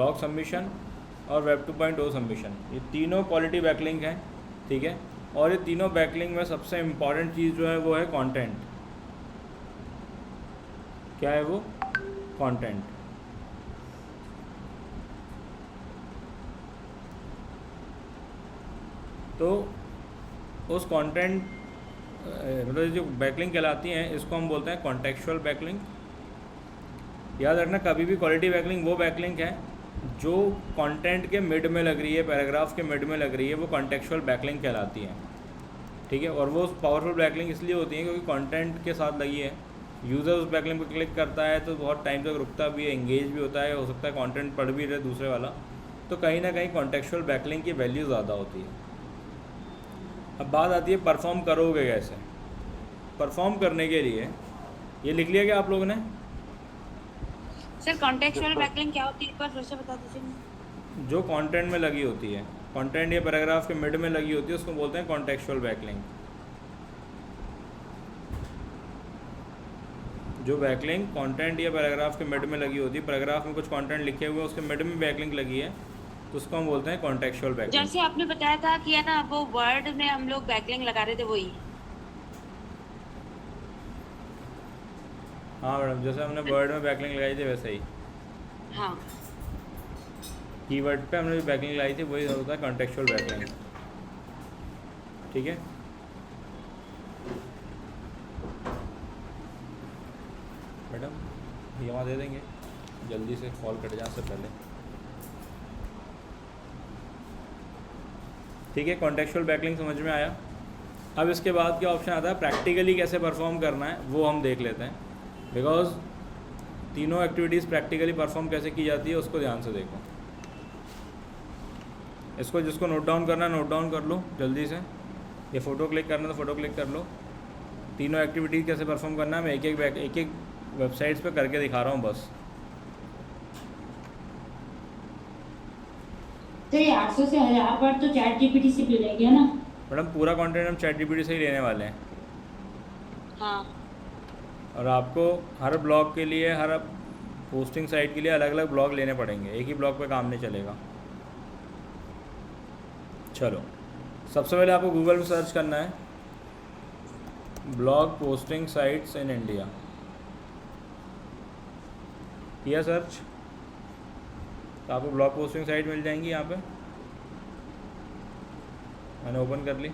Blog submission और web 2.0 submission, ये तीनों क्वालिटी बैकलिंक हैं, ठीक है। और ये तीनों बैकलिंक में सबसे इम्पॉर्टेंट चीज़ जो है वो है कंटेंट। क्या है वो? कंटेंट। तो उस कंटेंट मतलब जो बैकलिंक कहलाती हैं इसको हम बोलते हैं कॉन्टेक्चुअल बैकलिंक। याद रखना, कभी भी क्वालिटी बैकलिंक वो बैकलिंक है जो कंटेंट के मिड में लग रही है, पैराग्राफ के मिड में लग रही है, वो कॉन्टेक्चुअल बैकलिंक कहलाती है, ठीक है। और वो पावरफुल बैकलिंक इसलिए होती है क्योंकि कंटेंट के साथ लगी है। यूज़र उस बैकलिंक पर क्लिक करता है तो बहुत टाइम तक रुकता भी है, एंगेज भी होता है, हो सकता है कंटेंट पढ़ भी रहे दूसरे वाला, तो कहीं ना कहीं कॉन्टेक्चुअल बैकलिंक की वैल्यू ज़्यादा होती है। अब बात आती है परफॉर्म करोगे कैसे। परफॉर्म करने के लिए ये लिख लिया क्या आप लोगों ने? सर कॉन्टेक्चुअल बैकलिंक क्या होती है, एक बार फिर से बता दीजिए। जो कंटेंट में लगी होती है, कंटेंट या पैराग्राफ के मिड में लगी होती है, उसको बोलते हैं कॉन्टेक्चुअल बैकलिंक। जो बैकलिंक कंटेंट या पैराग्राफ के मिड में लगी होती है, पैराग्राफ में कुछ कंटेंट लिखे हुए हैं उसके मिड में बैकलिंक लगी है, तो उसको हम बोलते हैं कॉन्टेक्चुअल बैकलिंक। जैसे आपने बताया था कि है ना, वो वर्ड में हम लोग बैकलिंक लगा रहे थे, वही। हाँ मैडम, जैसे हमने वर्ड में बैकलिंक लगाई थी वैसे ही हाँ कीवर्ड पे हमने जो बैकलिंक लगाई थी वही होता है कॉन्टेक्चुअल बैकलिंक, ठीक है। मैडम ये वहाँ दे देंगे जल्दी से, कॉल कट जाने से पहले, ठीक है। कॉन्टेक्चुअल बैकलिंक समझ में आया। अब इसके बाद क्या ऑप्शन आता है, प्रैक्टिकली कैसे परफॉर्म करना है वो हम देख लेते हैं, बिकॉज तीनों एक्टिविटीज़ प्रैक्टिकली परफॉर्म कैसे की जाती है उसको ध्यान से देखो। इसको जिसको नोट डाउन करना है नोट डाउन कर लो जल्दी से, ये फ़ोटो क्लिक करना है तो फ़ोटो क्लिक कर लो। तीनों एक्टिविटीज़ कैसे परफॉर्म करना है मैं एक एक वेबसाइट्स पे करके दिखा रहा हूँ बस। तो ये 800 से 1000 बार तो चैट जीपीटी से ले लेंगे ना मैडम पूरा कंटेंट हम चैट जीपीटी से ही लेने वाले हैं, हाँ। और आपको हर ब्लॉग के लिए, हर पोस्टिंग साइट के लिए अलग अलग ब्लॉग लेने पड़ेंगे, एक ही ब्लॉग पे काम नहीं चलेगा। चलो सबसे पहले आपको गूगल में सर्च करना है blog posting sites in India. किया सर्च तो आपको ब्लॉग पोस्टिंग साइट मिल जाएंगी। यहाँ पे मैंने ओपन कर ली।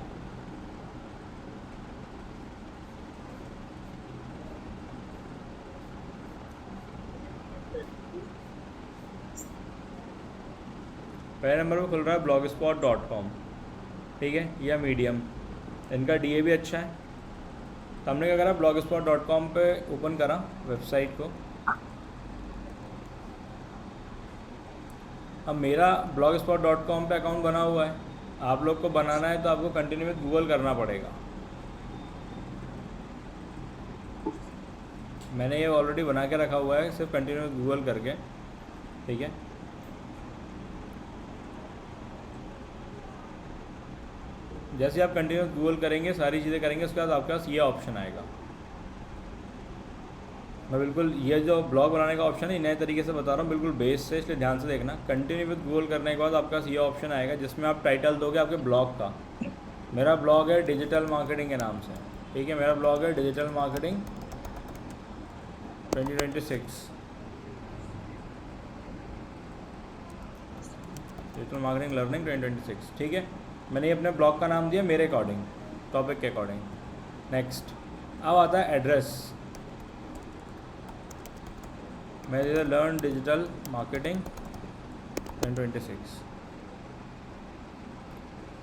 पहले नंबर पर खुल रहा है blogspot.com, ठीक है, या मीडियम, इनका डीए भी अच्छा है। तो हमने क्या करा, blogspot.com पे ओपन करा वेबसाइट को। अब मेरा blogspot.com पे अकाउंट बना हुआ है, आप लोग को बनाना है तो आपको कंटिन्यू विद गूगल करना पड़ेगा। मैंने ये ऑलरेडी बना के रखा हुआ है, सिर्फ कंटिन्यू विद गूगल करके, ठीक है। जैसे आप कंटिन्यू गूगल करेंगे, सारी चीज़ें करेंगे, उसके बाद आपके पास ये ऑप्शन आएगा। मैं बिल्कुल ये जो ब्लॉग बनाने का ऑप्शन है नए तरीके से बता रहा हूँ, बिल्कुल बेस से, इसलिए ध्यान से देखना। कंटिन्यू विद गूगल करने के बाद आपके पास ये ऑप्शन आएगा जिसमें आप टाइटल दोगे आपके ब्लॉग का। मेरा ब्लॉग है डिजिटल मार्केटिंग के नाम से, ठीक है, मेरा ब्लॉग है digital marketing 2026, digital marketing learning 2026, ठीक है। मैंने ये अपने ब्लॉग का नाम दिया मेरे अकॉर्डिंग, टॉपिक के अकॉर्डिंग। नेक्स्ट अब आता है एड्रेस। मैं इधर लर्न डिजिटल मार्केटिंग 2026,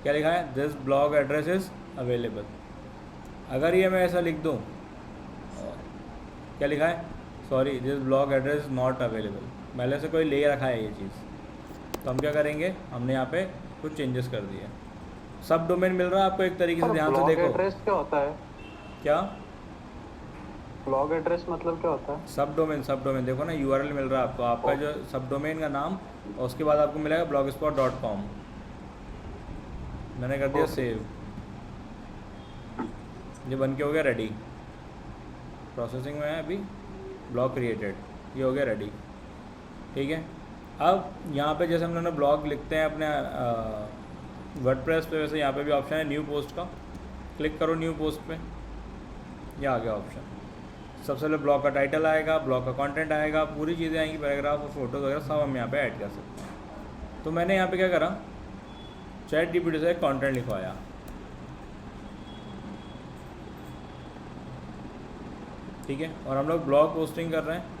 क्या लिखा है, this blog address is available. अगर ये मैं ऐसा लिख दूँ, क्या लिखा है, sorry this blog address is not available, पहले से कोई ले रखा है ये चीज़, तो हम क्या करेंगे, हमने यहाँ पे कुछ चेंजेस कर दिए। सब डोमेन मिल रहा है आपको एक तरीके से, ध्यान से देखो। ब्लॉग एड्रेस क्या होता है? क्या ब्लॉग एड्रेस मतलब क्या होता है? सब डोमेन देखो ना, यूआरएल मिल रहा है आपको, आपका जो सब डोमेन का नाम, और उसके बाद आपको मिलेगा blogspot.com। मैंने कर दिया सेव, ये बन के हो गया रेडी, प्रोसेसिंग में है अभी, ब्लॉग क्रिएटेड, ये हो गया रेडी, ठीक है। अब यहाँ पे जैसे हम लोग ब्लॉग लिखते हैं अपने वर्डप्रेस पे, वैसे यहाँ पे भी ऑप्शन है न्यू पोस्ट का। क्लिक करो न्यू पोस्ट पे, ये आ गया ऑप्शन। सबसे पहले ब्लॉग का टाइटल आएगा, ब्लॉग का कंटेंट आएगा, पूरी चीज़ें आएंगी, पैराग्राफ और फोटोज़ वगैरह सब हम यहाँ पे ऐड कर सकते हैं। तो मैंने यहाँ पे क्या करा, चैट जीपीटी से एक कंटेंट लिखवाया। ठीक है, और हम लोग ब्लॉग पोस्टिंग कर रहे हैं,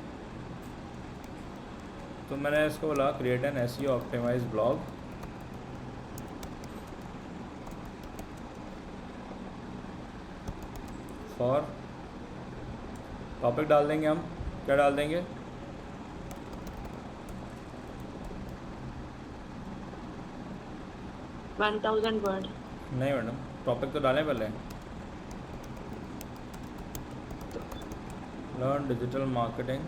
तो मैंने इसको बोला create an SEO optimise blog. For topic डाल देंगे हम, क्या डाल देंगे, वन 1000 वर्ड। नहीं मैडम, टॉपिक तो डालें पहले। लर्न डिजिटल मार्केटिंग,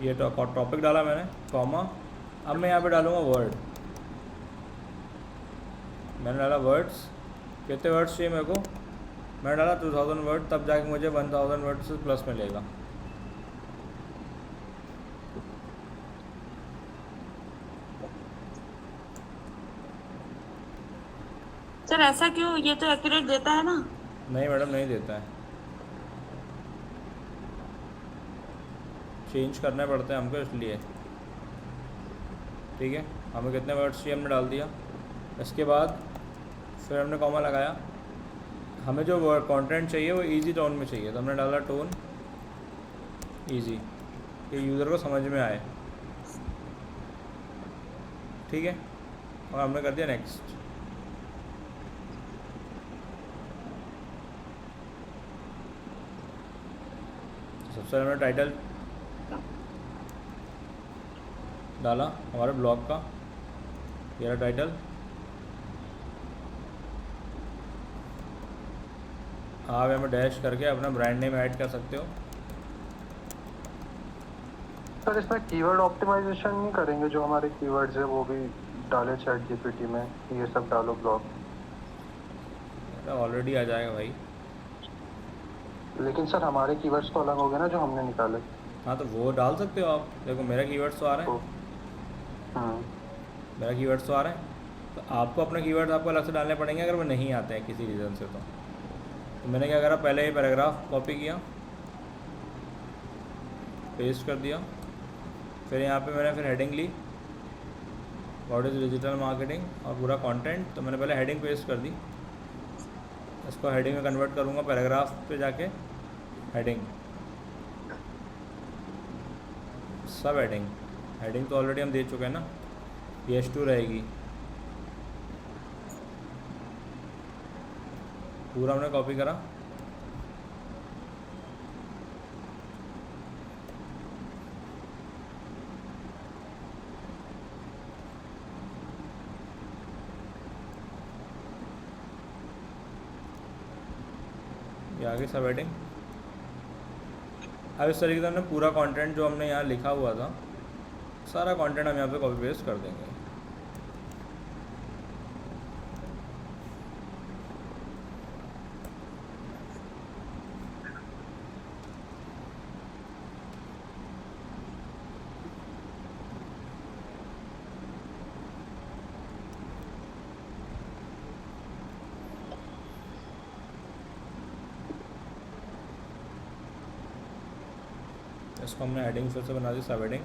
ये टॉपिक डाला मैंने, कॉमा। अब मैं यहाँ पे डालूँगा वर्ड। मैंने डाला वर्ड्स, कितने वर्ड्स चाहिए मेरे को, मैंने डाला 2000 वर्ड, तब जाके मुझे 1000 वर्ड से प्लस मिलेगा। सर ऐसा क्यों, ये तो एक्यूरेट देता है ना। नहीं मैडम, नहीं देता है, चेंज करने पड़ते हैं हमको इसलिए। ठीक है, हमें कितने वर्ड्स चाहिए हमने डाल दिया। इसके बाद फिर हमने कॉमा लगाया। हमें जो कंटेंट चाहिए वो इजी टोन में चाहिए, तो हमने डाला टोन इजी, कि यूज़र को समझ में आए। ठीक है, और हमने कर दिया नेक्स्ट। सबसे पहले हमने टाइटल डाला हमारे ब्लॉग का, ये रहा टाइटल। आप यहाँ में डैश करके अपना ब्रांड नेम ऐड कर सकते हो। सर इसमें कीवर्ड ऑप्टिमाइजेशन नहीं करेंगे, जो हमारे कीवर्ड्स है वो भी डाले चैट जीपीटी में, ये सब डालो ब्लॉग। ऑलरेडी आ जाएगा भाई। लेकिन सर हमारे कीवर्ड्स तो अलग हो गए ना जो हमने निकाले। हाँ तो वो डाल सकते हो आप। देखो मेरा कीवर्ड्स तो आ रहे हैं, मेरा कीवर्ड्स तो आ रहे हैं, तो आपको अपने कीवर्ड्स आपको अलग से डालने पड़ेंगे अगर वो नहीं आते हैं किसी रीज़न से। तो मैंने क्या करा, पहले ये पैराग्राफ कॉपी किया, पेस्ट कर दिया। फिर यहाँ पे मैंने फिर हेडिंग ली, व्हाट इज़ डिजिटल मार्केटिंग, और पूरा कंटेंट। तो मैंने पहले हेडिंग पेस्ट कर दी, इसको हेडिंग में कन्वर्ट करूँगा, पैराग्राफ पे जाके हेडिंग, सब हेडिंग। हेडिंग तो ऑलरेडी हम दे चुके हैं ना, ये H2 रहेगी। पूरा हमने कॉपी करा, ये आगे सब हेडिंग। अब इस तरीके से हमने पूरा कंटेंट जो हमने यहाँ लिखा हुआ था, सारा कंटेंट हम यहाँ पे कॉपी पेस्ट कर देंगे। इसको हमने हेडिंग फिर से बना दी, सब हेडिंग।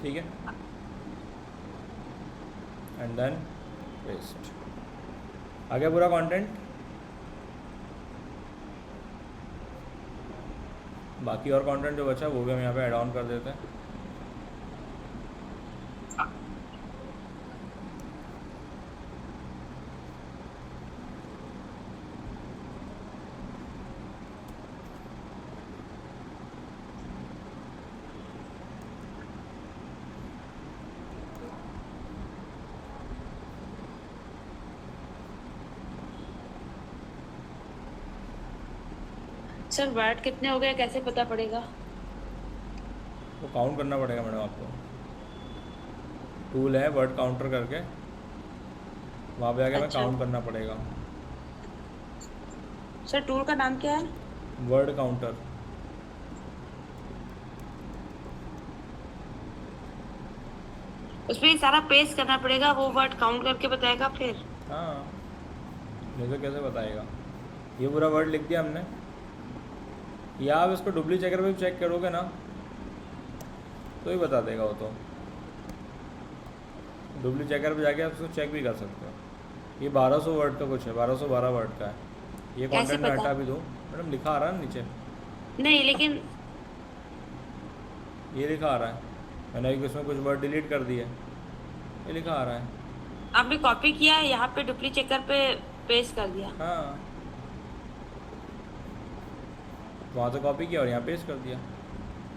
ठीक है, एंड देन पेस्ट। आ गया पूरा कंटेंट। बाकी और कंटेंट जो बचा वो भी हम यहाँ पे ऐड ऑन कर देते हैं। सर वर्ड कितने हो गए कैसे पता पड़ेगा? वो काउंट करना पड़ेगा मैडम आपको। टूल है वर्ड काउंटर करके, वहाँ पे आके हमें अच्छा काउंट करना पड़ेगा। सर टूल का नाम क्या है? Word counter. उसमें ये सारा पेस्ट करना पड़ेगा, वो वर्ड काउंट करके बताएगा फिर? हाँ, नहीं तो कैसे बताएगा। ये पूरा वर्ड लिख दिया हमने, या आप इसको डुप्ली चेकर पे भी चेक करोगे ना तो ही बता देगा वो। तो डुप्ली चेकर पे जाके आप उसको चेक भी कर सकते हो। ये 1200 वर्ड का कुछ है, 1212 वर्ड का है ये। कैसे कंटेंट में पता? हटा भी दूँ मैडम, लिखा आ रहा है ना नीचे, नहीं लेकिन ये लिखा आ रहा है। मैंने अभी उसमें कुछ वर्ड डिलीट कर दिए, ये लिखा आ रहा है। आपने कॉपी किया है यहाँ पे डुप्ली चेकर पे पेस्ट कर दिया? हाँ, वहाँ से कॉपी किया और यहाँ पेस्ट कर दिया।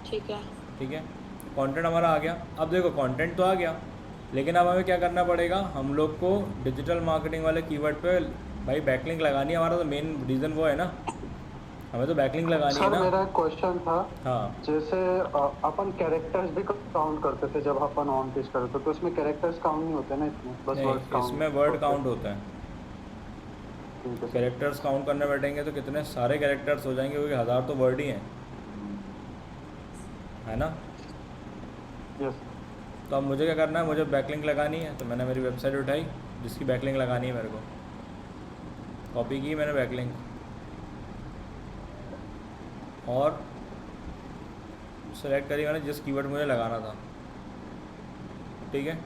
ठीक है। ठीक है, कंटेंट हमारा आ गया। अब देखो कंटेंट तो आ गया, लेकिन अब हमें क्या करना पड़ेगा, हम लोग को डिजिटल मार्केटिंग वाले कीवर्ड पे भाई बैकलिंक लगानी है। हमारा तो मेन रीज़न वो है ना, हमें तो बैकलिंक लगानी है सर ना। मेरा एक क्वेश्चन था, हाँ, जैसे अपन कैरेक्टर्स भी काउंट करते थे जब अपन ऑन पेज करते थे, तो इसमें कैरेक्टर्स काउंट नहीं होते ना, इसमें बस नहीं वर्ड्स काउंट इसमें वर्ड काउंट होता है। ठीक है सर। कैरेक्टर्स काउंट करने बैठेंगे तो कितने सारे कैरेक्टर्स हो जाएंगे, क्योंकि 1000 तो वर्ड ही हैं, है ना। यस तो अब मुझे क्या करना है, मुझे बैकलिंक लगानी है। तो मैंने मेरी वेबसाइट उठाई जिसकी बैकलिंक लगानी है मेरे को, कॉपी की मैंने बैकलिंक और सेलेक्ट करी मैंने जिस कीवर्ड मुझे लगाना था। ठीक है,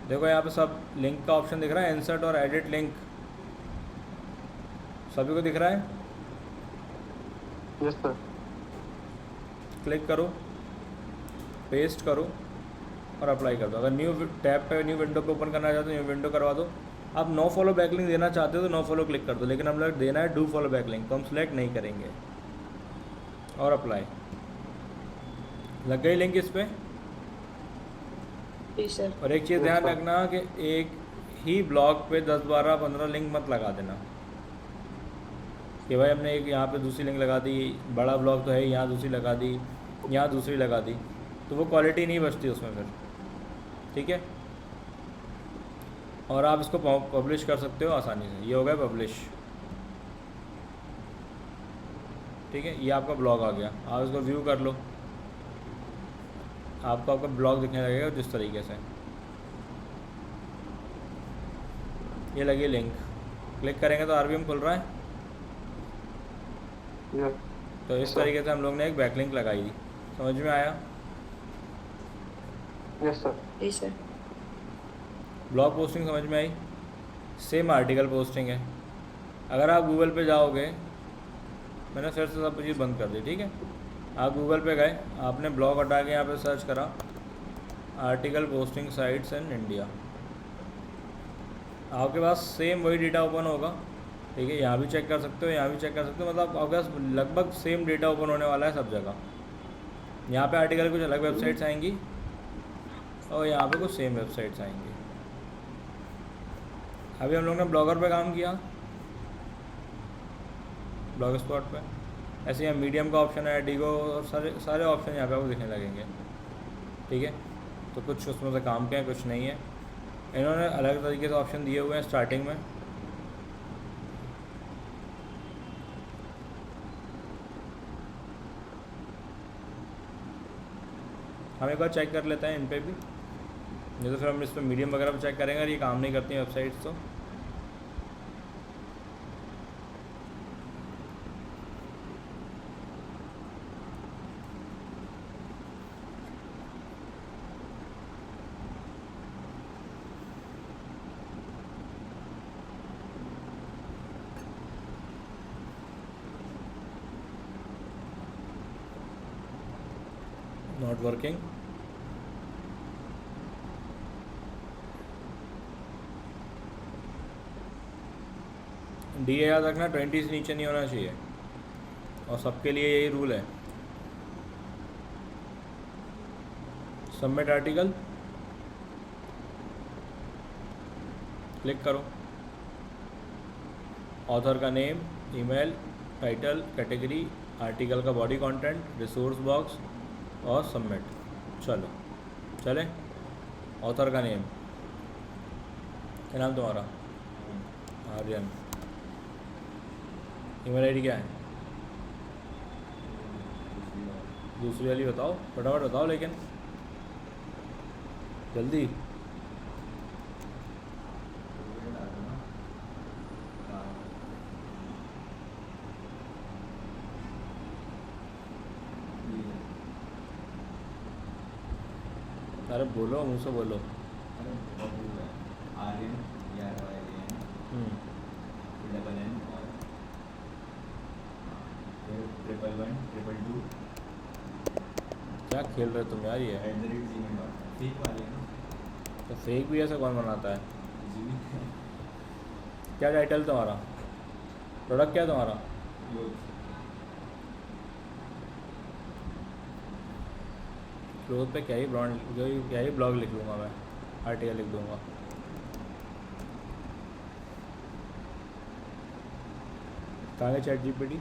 देखो यहाँ पे सब लिंक का ऑप्शन दिख रहा है, इंसर्ट और एडिट लिंक सभी को दिख रहा है। Yes sir. क्लिक करो, पेस्ट करो और अप्लाई कर दो। अगर न्यू टैब पे न्यू विंडो पे ओपन करना चाहते हो न्यू विंडो करवा दो। आप नो फॉलो बैकलिंक देना चाहते हो तो नो फॉलो क्लिक कर दो, लेकिन हम लोग देना है डू फॉलो बैकलिंक, तो हम सिलेक्ट नहीं करेंगे और अप्लाई। लग गई लिंक इस पर। जी सर। और एक चीज़ ध्यान रखना कि एक ही ब्लॉग पे 10, 12, 15 लिंक मत लगा देना कि भाई हमने एक यहाँ पे दूसरी लिंक लगा दी, बड़ा ब्लॉग तो है यहाँ दूसरी लगा दी, यहाँ दूसरी लगा दी, तो वो क्वालिटी नहीं बचती उसमें फिर। ठीक है, और आप इसको पब्लिश कर सकते हो आसानी से। ये हो गया पब्लिश। ठीक है, ये आपका ब्लॉग आ गया। आप इसको व्यू कर लो, आपको आपका ब्लॉग दिखने लगेगा जिस तरीके से। ये लगी लिंक, क्लिक करेंगे तो आरबीएम खुल रहा है। यस तो इस तरीके से हम लोग ने एक बैकलिंक लगाई थी। समझ में आया? Yes sir. जी सर। ब्लॉग पोस्टिंग समझ में आई? सेम आर्टिकल पोस्टिंग है। अगर आप गूगल पे जाओगे, मैंने फिर से सब चीज़ बंद कर दी। ठीक है, आप गूगल पे गए, आपने ब्लॉग हटा के यहाँ पे सर्च करा article posting sites in India, आपके पास सेम वही डेटा ओपन होगा। ठीक है, यहाँ भी चेक कर सकते हो, यहाँ भी चेक कर सकते हो, मतलब आपके पास लगभग सेम डेटा ओपन होने वाला है सब जगह। यहाँ पे आर्टिकल कुछ अलग वेबसाइट्स आएंगी और यहाँ पे कुछ सेम वेबसाइट्स आएंगी। अभी हम लोग ने ब्लॉगर पे काम किया, ब्लॉग स्पॉट पे। ऐसे यहाँ मीडियम का ऑप्शन है, डिगो और सारे ऑप्शन यहाँ पे आपको दिखने लगेंगे। ठीक है, तो कुछ उसमें से काम के हैं, कुछ नहीं है। इन्होंने अलग तरीके से ऑप्शन दिए हुए हैं स्टार्टिंग में। हम एक बार चेक कर लेते हैं इन पे भी, नहीं तो फिर हम इस पर मीडियम वगैरह पर चेक करेंगे और ये काम नहीं करती वेबसाइट्स तो। Not working. डी ए याद रखना 20 से नीचे नहीं होना चाहिए, और सबके लिए यही रूल है। सबमिट आर्टिकल, क्लिक करो, ऑथर का name, email, title, category, article का बॉडी कंटेंट, रिसोर्स बॉक्स और सबमिट। चलो चले। ऑथर का नेम, क्या नाम तुम्हारा? आर्यन। ईमेल आईडी क्या है? दूसरी वाली बताओ, फटाफट बताओ लेकिन जल्दी। अरे बोलो, मुँह से बोलो। आर्यन हम्म, डबल एन और ट्रिपल 1 2 क्या खेल रहे तुम यार ये? @gmail.com फेक वाले ना तो फेक भी ऐसा कौन बनाता है? जी क्या टाइटल तुम्हारा? प्रोडक्ट क्या तुम्हारा? क्लोथ पे क्या ही ब्रांड, क्या ही ब्लॉग लिख लूँगा मैं, आर्टिकल लिख दूँगा। कहाँ है ChatGPT?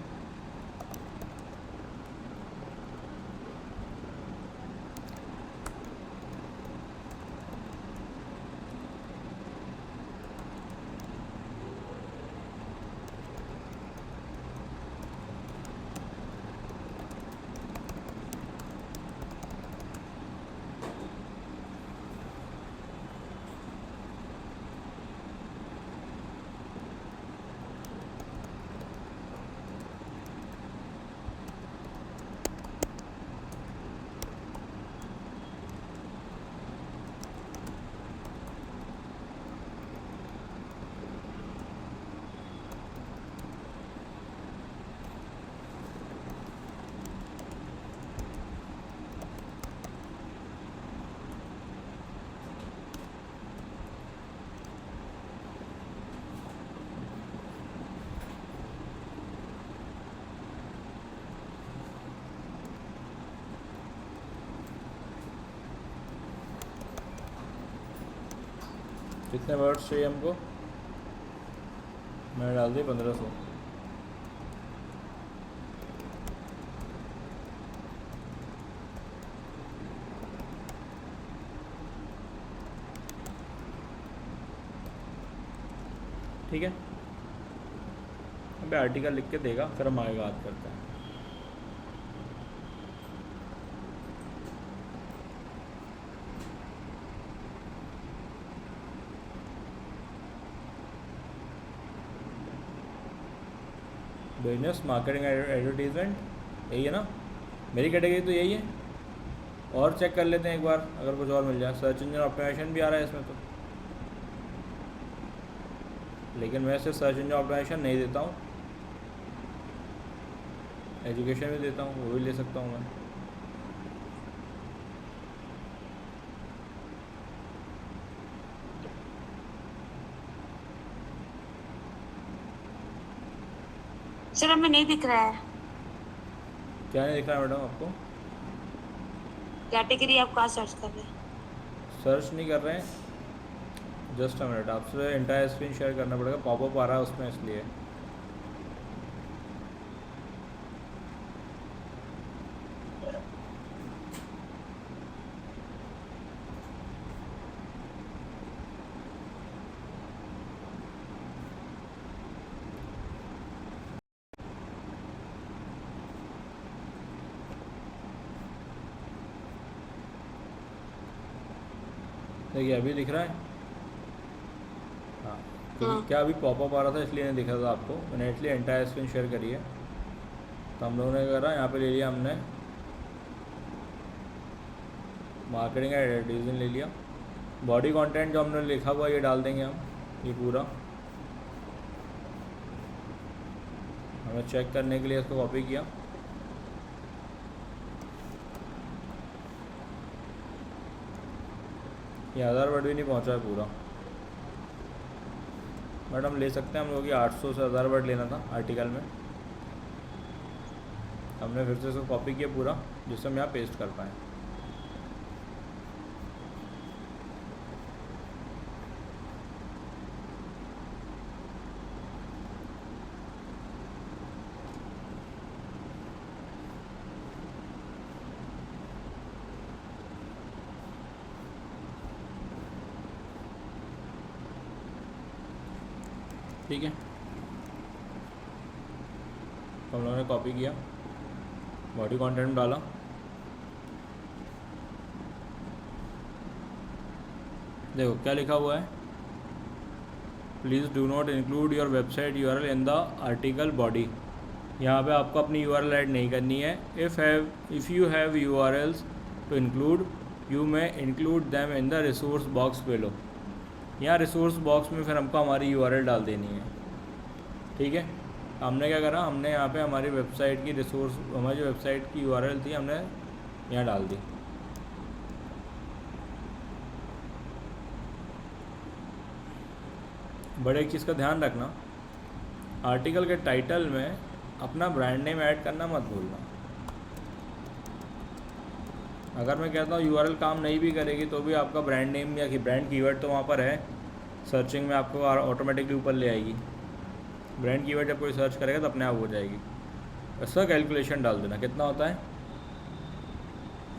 कितने वर्ड्स चाहिए हमको? मैंने डाल दी 1500। ठीक है, अबे आर्टिकल लिख के देगा, फिर हम आगे बात करते हैं। बिजनेस मार्केटिंग एडवर्टीजमेंट, यही है ना? मेरी कैटेगरी तो यही है। और चेक कर लेते हैं एक बार, अगर कुछ और मिल जाए। सर्च इंजन ऑप्टिमाइजेशन भी आ रहा है इसमें तो, लेकिन मैं सिर्फ सर्च इंजन ऑप्टिमाइजेशन नहीं देता हूँ, एजुकेशन भी देता हूँ, वो भी ले सकता हूँ मैं। सर हमें नहीं दिख रहा है क्या नहीं दिख रहा है मैडम आपको? कैटेगरी, आप कहाँ सर्च कर रहे हैं? सर्च नहीं कर रहे हैं, जस्ट अ मिनट, आपसे इंटायर स्क्रीन शेयर करना पड़ेगा, पॉपअप आ रहा है उसमें इसलिए। देखिए अभी दिख रहा है। हाँ, क्योंकि हाँ। क्या अभी पॉपअप आ रहा था इसलिए नहीं दिख रहा था आपको, मैंने इसलिए एंटायर स्क्रीन शेयर करी है। तो हम लोगों ने करा, यहाँ पे ले लिया हमने मार्केटिंग एडवर्टीजमेंट ले लिया। बॉडी कंटेंट जो हमने लिखा हुआ ये डाल देंगे हम, ये पूरा हमें चेक करने के लिए इसको कॉपी किया। ये 1000 वर्ड भी नहीं पहुंचा है पूरा। मैडम ले सकते हैं हम लोग, ये 800 से 1000 वर्ड लेना था आर्टिकल में, हमने फिर से इसको कॉपी किया पूरा, जिससे हम यहाँ पेस्ट कर पाएँ। ठीक है, तो हम लोगों ने कॉपी किया, बॉडी कंटेंट डाला, देखो क्या लिखा हुआ है, please do not include your website URL in the article body. यहाँ पे आपको अपनी यूआरएल ऐड नहीं करनी है। If you have URLs to include you may include them in the resource box below. यहाँ रिसोर्स बॉक्स में फिर हमको हमारी यूआरएल डाल देनी है। ठीक है, हमने क्या करा, हमने यहाँ पे हमारी वेबसाइट की रिसोर्स, हमारी जो वेबसाइट की यूआरएल थी हमने यहाँ डाल दी। बड़े एक चीज़ का ध्यान रखना, आर्टिकल के टाइटल में अपना ब्रांड नेम ऐड करना मत भूलना। अगर मैं कहता हूँ यूआरएल काम नहीं भी करेगी तो भी आपका ब्रांड नेम या कि ब्रांड कीवर्ड तो वहाँ पर है, सर्चिंग में आपको ऑटोमेटिकली ऊपर ले आएगी। ब्रांड कीवर्ड जब कोई सर्च करेगा तो अपने आप हो जाएगी। इसका कैलकुलेशन डाल देना, कितना होता है,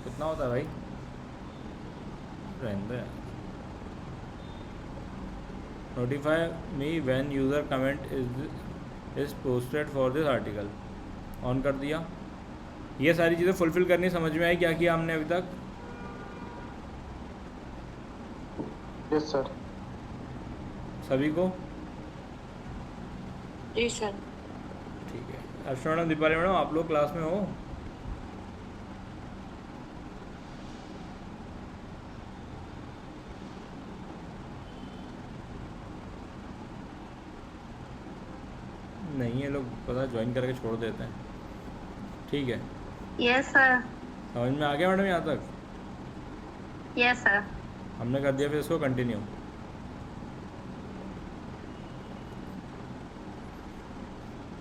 कितना होता है भाई, रहने दो यार। Notify me when user comment is posted for this article, on कर दिया। ये सारी चीज़ें फुलफ़िल करनी, समझ में आई क्या किया हमने अभी तक? Yes sir. सभी को जी सर। ठीक है। अर्चना मैडम, दीपाली मैडम, आप लोग क्लास में हो? नहीं, ये लोग पता ज्वाइन करके छोड़ देते हैं। ठीक है, यस सर। समझ में आ गया मैडम यहाँ तक? Yes sir. हमने कर दिया, फिर इसको कंटिन्यू।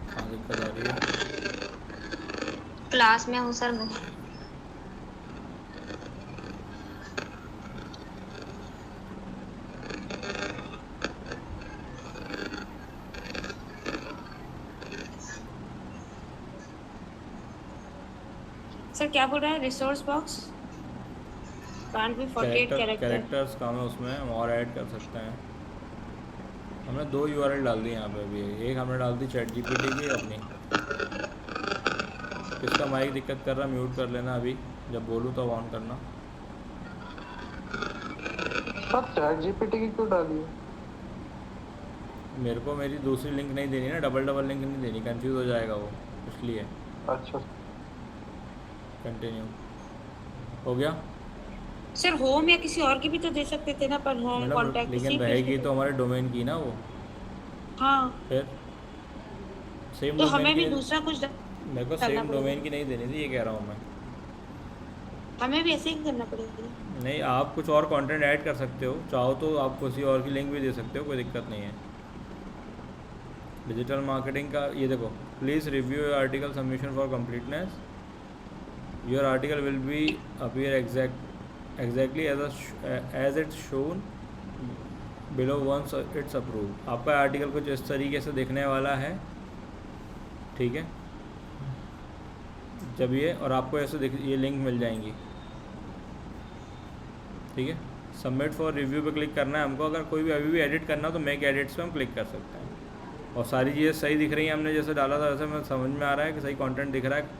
कहाँ दिक्कत आ रही है? क्लास में हूँ सर मैं। सर क्या बोल रहा है? Resource box can't be 48 characters काम है उसमें, हम और ऐड कर सकते हैं। हमने 2 यूआरएल डाल दी यहाँ पे अभी। एक हमने डाल दी चैट जीपीटी की अपनी। इसका माइक दिक्कत कर रहा, म्यूट कर लेना अभी, जब बोलूँ तो ऑन करना। सर चैट जीपीटी की क्यों डाली है? मेरे को मेरी दूसरी लिंक नहीं देनी ना, डबल लिंक नहीं देनी, कंफ्यूज हो जाएगा वो, इसलिए। अच्छा कंटिन्यू हो गया सर। होम या किसी और की भी तो दे सकते थे ना, पर होम मैडम, कॉन्टैक्ट लेकिन रहेगी तो हमारे डोमेन की ना वो। हाँ, फिर सेम तो हमें डोमेन भी की, दूसरा कुछ मेरे को करना सेम पड़ेगा। डोमेन की नहीं देनी थी, ये कह रहा हूँ मैं। हमें भी ऐसे ही करना पड़ेगा। नहीं, आप कुछ और कंटेंट ऐड कर सकते हो, चाहो तो आप किसी और की लिंक भी दे सकते हो, कोई दिक्कत नहीं है। डिजिटल मार्केटिंग का ये देखो, please review your article submission for completeness. Your article will be appear exactly as it's shown below once it's approved. आपका आर्टिकल कुछ इस तरीके से दिखने वाला है, ठीक है, जब ये, और आपको ऐसे ये लिंक मिल जाएंगी, ठीक है। सबमिट फॉर रिव्यू पे क्लिक करना है हमको। अगर कोई भी अभी भी एडिट करना हो तो मेक एडिट्स पे हम क्लिक कर सकते हैं। और सारी चीज़ें सही दिख रही हैं, हमने जैसे डाला था वैसे हमें समझ में आ रहा है कि सही कंटेंट दिख रहा है,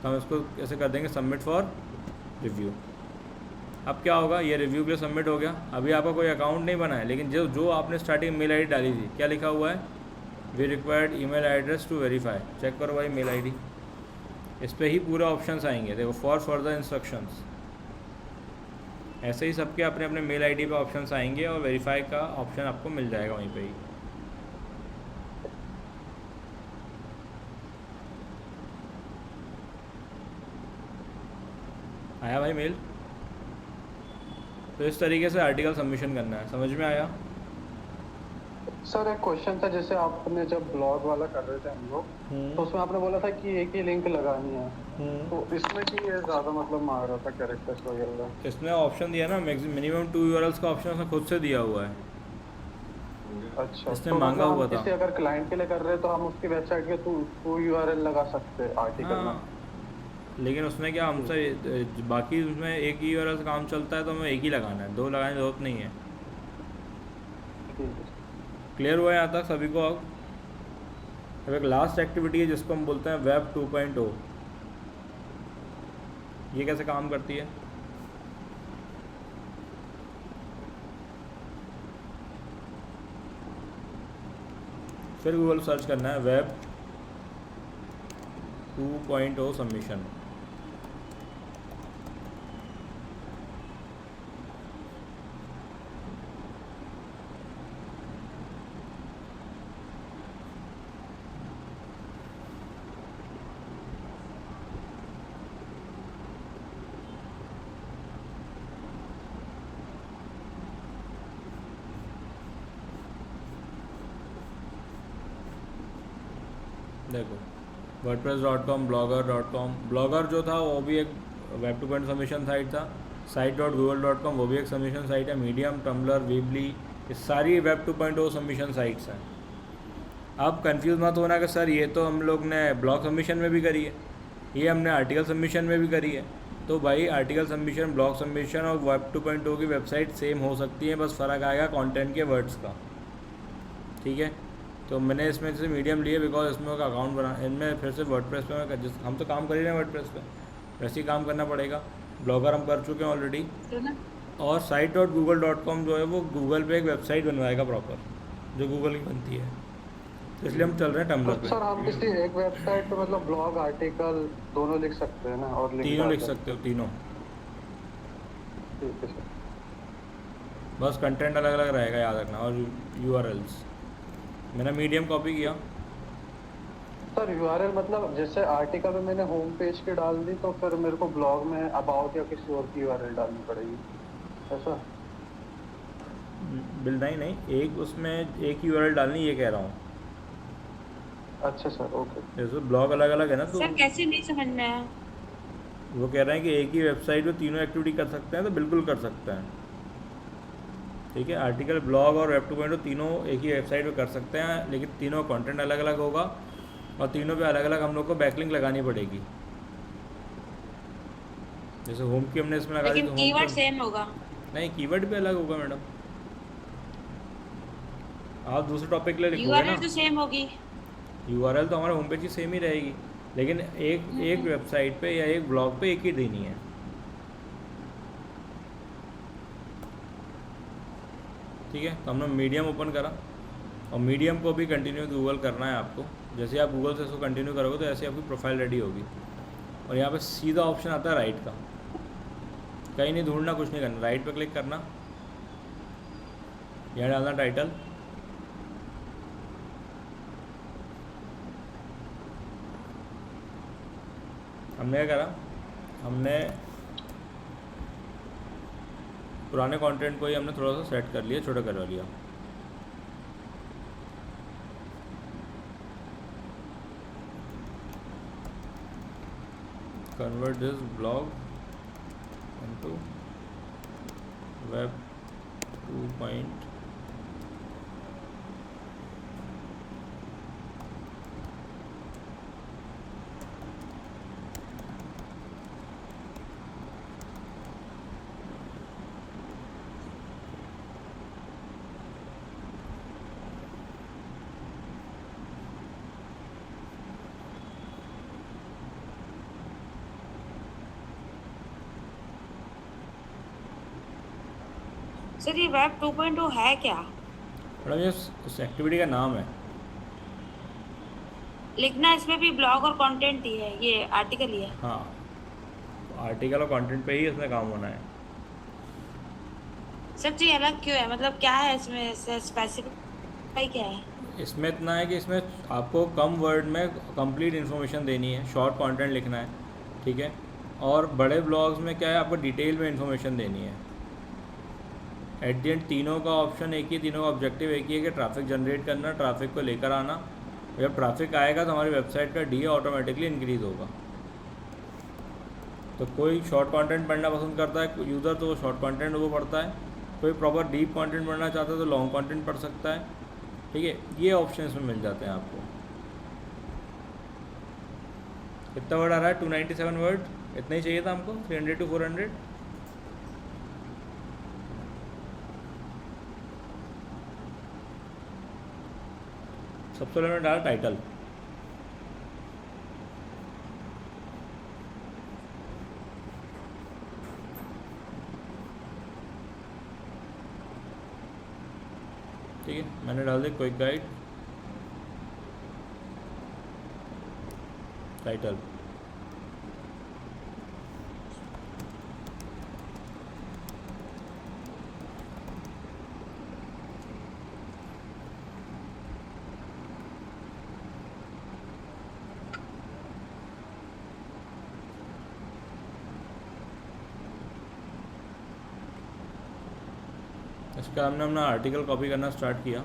तो हम इसको ऐसे कर देंगे सबमिट फॉर रिव्यू। अब क्या होगा, ये रिव्यू के लिए सबमिट हो गया। अभी आपका कोई अकाउंट नहीं बना है, लेकिन जो आपने स्टार्टिंग मेल आई डी डाली थी, क्या लिखा हुआ है, we required email address to verify. Check करो भाई मेल आईडी, इस पर ही पूरा ऑप्शंस आएंगे, देखो फॉर फर्दर इंस्ट्रक्शंस। ऐसे ही सबके अपने अपने मेल आईडी पे ऑप्शंस आएंगे और वेरीफाई का ऑप्शन आपको मिल जाएगा वहीं पे ही। आया भाई मेल? तो इस तरीके से आर्टिकल सबमिशन करना है, समझ में आया? सर एक क्वेश्चन था, जैसे आपने जब ब्लॉग वाला कर रहे थे हम लोग, तो उसमें आपने बोला था कि एक ही लिंक लगानी है, तो इसमें भी ये ज़्यादा मतलब मार रहा था कैरेक्टर्स वगैरह। इसमें ऑप्शन दिया ना, मिनिमम 2 यूआरएल्स का ऑप्शन उसने खुद से दिया हुआ है। अच्छा, इसने तो मांगा मतलब हुआ हम था। किसी अगर क्लाइंट के लिए कर रहे हैं तो हम उसकी वेबसाइट के थ्रू यूआरएल लगा सकते हैं आर्टिकल में। हाँ, लेकिन उसने क्या हमसे, बाकी उसमें एक ही यूआरएल से काम चलता है, तो हमें एक ही लगाना है, 2 लगाने की जरूरत नहीं है। ठीक है। क्लियर हुआ है यहाँ तक सभी को? अब एक लास्ट एक्टिविटी है जिसको हम बोलते हैं वेब 2.0। ये कैसे काम करती है? फिर गूगल सर्च करना है वेब 2.0 सबमिशन। देखो wordpress.com, blogger.com। ब्लॉगर जो था वो भी एक वेब 2.0 सबमिशन साइट था। site.google.com वो भी एक सबमिशन साइट है। मीडियम, टम्बलर, वीबली, ये सारी वेब 2.0 सबमिशन साइट्स हैं। आप कंफ्यूज मत होना कि सर ये तो हम लोग ने ब्लॉग सबमिशन में भी करी है, ये हमने आर्टिकल सबमिशन में भी करी है। तो भाई आर्टिकल सबमिशन, ब्लॉग सबमिशन और वेब 2.0 की वेबसाइट सेम हो सकती है, बस फ़र्क आएगा कंटेंट के वर्ड्स का। ठीक है, तो मैंने इसमें जैसे मीडियम लिए बिकॉज इसमें एक अकाउंट बना, इनमें फिर से वर्डप्रेस पे मैं हम तो काम कर ही रहे हैं वर्डप्रेस पे, वैसे ही काम करना पड़ेगा। ब्लॉगर हम कर चुके हैं ऑलरेडी। और site.google.com जो है वो गूगल पे एक वेबसाइट बनवाएगा प्रॉपर, जो गूगल की बनती है, तो इसलिए हम चल रहे हैं टम्बलर पे। सर हम किसी एक वेबसाइट पे मतलब ब्लॉग, आर्टिकल दोनों लिख सकते हैं ना? और तीनों लिख सकते हो, तीनों। ठीक है सर। बस कंटेंट अलग अलग रहेगा, याद रखना। और URLs मैंने मीडियम कॉपी किया। सर URL मतलब जैसे आर्टिकल में मैंने होम पेज की डाल दी, तो फिर मेरे को ब्लॉग में अबाउट या किसी और की URL डालनी पड़ेगी, ऐसा? नहीं, एक उसमें एक URL डालनी, ये कह रहा हूँ। अच्छा सर, ओके। जैसे ब्लॉग अलग अलग है ना, तो सर कैसे नहीं समझ में आया? वो कह रहे हैं कि एक ही वेबसाइट पे तीनों एक्टिविटी कर सकते हैं, तो बिल्कुल कर सकते हैं। ठीक है, आर्टिकल, ब्लॉग और वेब 2.0 तीनों एक ही वेबसाइट पे कर सकते हैं, लेकिन तीनों कंटेंट अलग अलग होगा और तीनों पे अलग अलग हम लोग को बैकलिंक लगानी पड़ेगी। जैसे होम की हमने इसमें लगा दी, लेकिन तो कीवर्ड सेम होगा। नहीं, कीवर्ड भी अलग होगा मैडम। आप दूसरे टॉपिक के लिए लिखोगे ना, URL तो सेम होगी। URL तो हमारे होम पेज की सेम ही रहेगी, लेकिन एक वेबसाइट पे या एक ब्लॉग पे एक ही देनी है। ठीक है, तो हमने मीडियम ओपन करा और मीडियम को भी कंटिन्यू गूगल करना है आपको। जैसे आप गूगल से इसको कंटिन्यू करोगे तो ऐसे आपकी प्रोफाइल रेडी होगी। और यहाँ पे सीधा ऑप्शन आता है राइट का, कहीं नहीं ढूंढना, कुछ नहीं करना, राइट पे क्लिक करना, यहाँ डालना टाइटल, हमने क्या करा, हमने पुराने कंटेंट को ही हमने थोड़ा सा सेट कर लिया, छोटा करवा लिया। Convert this blog into web 2.0। Sir ये वेब 2.0 है क्या? मैडम ये उस एक्टिविटी का नाम है। लिखना इसमें भी ब्लॉग और कंटेंट ही है, ये आर्टिकल ही है। हाँ, आर्टिकल और कंटेंट पे ही इसमें काम होना है। सर जी अलग क्यों है, मतलब क्या है इसमें स्पेसिफिक क्या है? इसमें इतना है कि इसमें आपको कम वर्ड में कंप्लीट इन्फॉर्मेशन देनी है, शॉर्ट कंटेंट लिखना है। ठीक है, और बड़े ब्लॉग्स में क्या है, आपको डिटेल में इन्फॉर्मेशन देनी है। एट द एंड तीनों का ऑप्शन एक ही, तीनों का ऑब्जेक्टिव एक ही है कि ट्रैफिक जनरेट करना, ट्रैफिक को लेकर आना। जब ट्रैफिक आएगा तो हमारी वेबसाइट का DA ऑटोमेटिकली इंक्रीज़ होगा। तो कोई शॉर्ट कंटेंट पढ़ना पसंद करता है यूज़र, तो वो शॉर्ट कंटेंट वो पढ़ता है। कोई प्रॉपर डीप कंटेंट पढ़ना चाहता है तो लॉन्ग कंटेंट पढ़ सकता है। ठीक है, ये ऑप्शन इसमें मिल जाते हैं आपको। कितना वर्ड आ रहा है? 297 वर्ड, इतना ही चाहिए था हमको, 300 to 400। सबसे पहले मैंने डाला टाइटल, ठीक है। मैंने डाल दिया क्विक गाइड टाइटल। इसका हमने अपना आर्टिकल कॉपी करना स्टार्ट किया।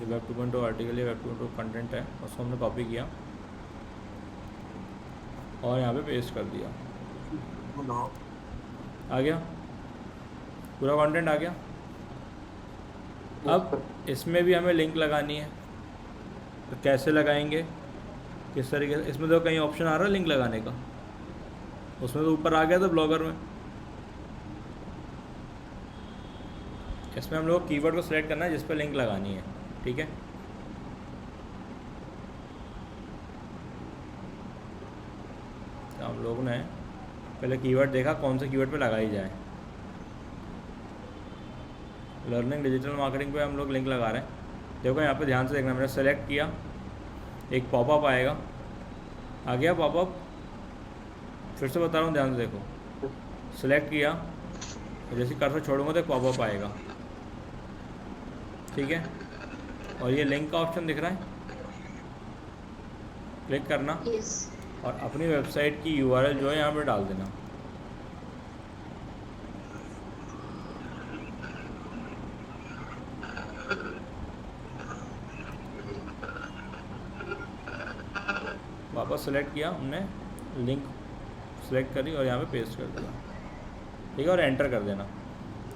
वेब 2.0 आर्टिकल या वेब 2.0 कंटेंट है, उसको हमने कॉपी किया और यहाँ पे पेस्ट कर दिया। आ गया, पूरा कंटेंट आ गया। अब इसमें भी हमें लिंक लगानी है, तो कैसे लगाएंगे, किस तरीके से? इसमें तो कहीं ऑप्शन आ रहा है लिंक लगाने का, उसमें तो ऊपर आ गया था ब्लॉगर में। इसमें हम लोग कीवर्ड को सिलेक्ट करना है जिस पर लिंक लगानी है, ठीक है। तो हम लोग ने पहले कीवर्ड देखा कौन से कीवर्ड पे लगाई जाए। लर्निंग डिजिटल मार्केटिंग पे हम लोग लिंक लगा रहे हैं। देखो यहाँ पे ध्यान से देखना, मैंने सेलेक्ट किया, एक पॉपअप आएगा, आ गया पॉपअप। फिर से बता रहा हूँ, ध्यान से देखो, सेलेक्ट किया और जैसे कर्सर छोड़ूंगा तो एक पॉपअप आएगा, ठीक है। और ये लिंक का ऑप्शन दिख रहा है, क्लिक करना और अपनी वेबसाइट की URL जो है यहाँ पे डाल देना। वापस सेलेक्ट किया हमने, लिंक सेलेक्ट करी और यहाँ पे पेस्ट कर दिया, ठीक है। और एंटर कर देना।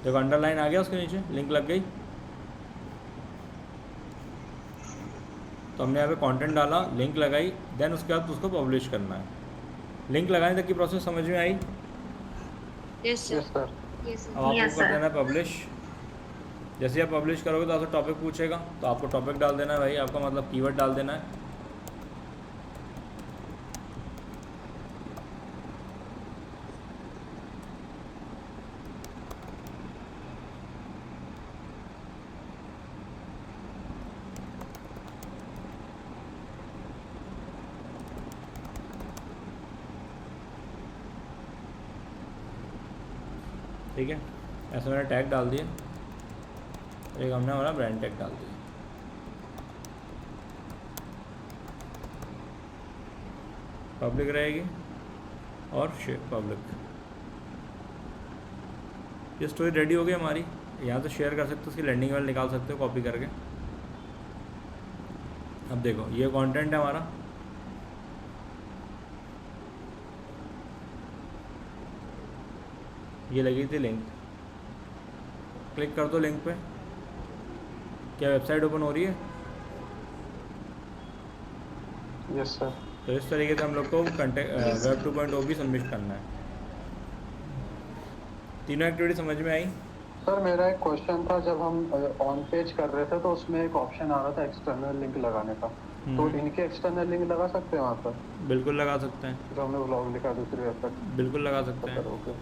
देखो अंडरलाइन आ गया, उसके नीचे लिंक लग गई। तो हमने यहाँ पे कंटेंट डाला, लिंक लगाई, देन उसके बाद उसको पब्लिश करना है। लिंक लगाने तक की प्रोसेस समझ में आई? Yes sir. अब आपको कर देना है पब्लिश। जैसे आप पब्लिश करोगे तो आपसे टॉपिक पूछेगा, तो आपको टॉपिक डाल देना है भाई, आपका मतलब कीवर्ड डाल देना है। ठीक है, ऐसे मैंने टैग डाल दिया, एक हमने हमारा ब्रांड टैग डाल दिया। पब्लिक रहेगी और शेयर पब्लिक। ये स्टोरी रेडी हो गई हमारी, यहाँ से शेयर कर सकते हो, उसकी लैंडिंग वाले निकाल सकते हो कॉपी करके। अब देखो ये कंटेंट है हमारा, ये लगी थी लिंक, क्लिक कर दो लिंक पे। क्या वेबसाइट ओपन हो रही है? Yes sir. तो इस तरीके से हम लोग को वेब 2.0 भी सबमिट करना है। तीनों एक्टिविटी समझ में आई? सर मेरा एक क्वेश्चन था, जब हम ऑन पेज कर रहे थे तो उसमें एक ऑप्शन आ रहा था एक्सटर्नल लिंक लगाने का, तो इनके एक्सटर्नल लिंक लगा सकते हैं वहाँ पर? बिल्कुल लगा सकते हैं, जो हमने ब्लॉग लिखा दूसरी वेबसाइट, बिल्कुल लगा सकते हैं। ओके।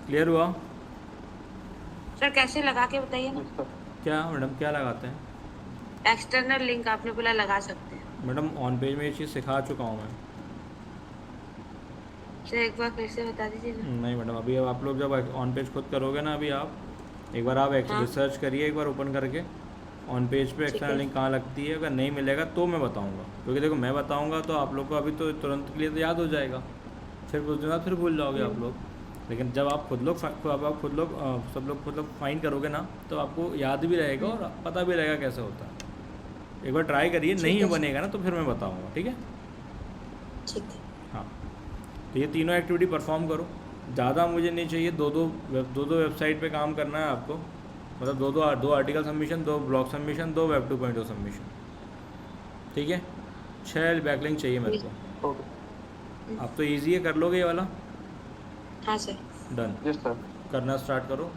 क्लियर हुआ? सर कैसे लगा के बताइए ना। क्या मैडम, क्या लगाते हैं? एक्सटर्नल लिंक आपने बोला लगा सकते हैं। मैडम ऑन पेज में ये चीज़ सिखा चुका हूँ मैं। सर एक बार फिर से बता दीजिए ना। नहीं मैडम, अभी अब आप लोग जब ऑन पेज खुद करोगे ना, अभी आप एक बार आप रिसर्च करिए, एक बार ओपन करके ऑन पेज पे एक्सटर्नल लिंक कहाँ लगती है। अगर नहीं मिलेगा तो मैं बताऊँगा, क्योंकि देखो मैं बताऊँगा तो आप लोग को अभी तो तुरंत के लिए तो याद हो जाएगा, फिर कुछ दिन बाद फिर भूल जाओगे आप लोग। लेकिन जब आप खुद लोग सब लोग खुद लोग फाइंड करोगे ना, तो आपको याद भी रहेगा और पता भी रहेगा कैसे होता है। एक बार ट्राई करिए, नहीं बनेगा ना तो फिर मैं बताऊँगा, ठीक है? ठीक है। हाँ, तो ये तीनों एक्टिविटी परफॉर्म करो। ज़्यादा मुझे नहीं चाहिए, दो दो वेबसाइट पे काम करना है आपको, मतलब दो article submission, 2 blog submission, 2 web 2.0 submission, ठीक है? 6 बैकलिंक चाहिए मेरे को। अब तो इजी है, कर लोगे ये वाला? हाँ सर। Done, yes sir. करना स्टार्ट करो।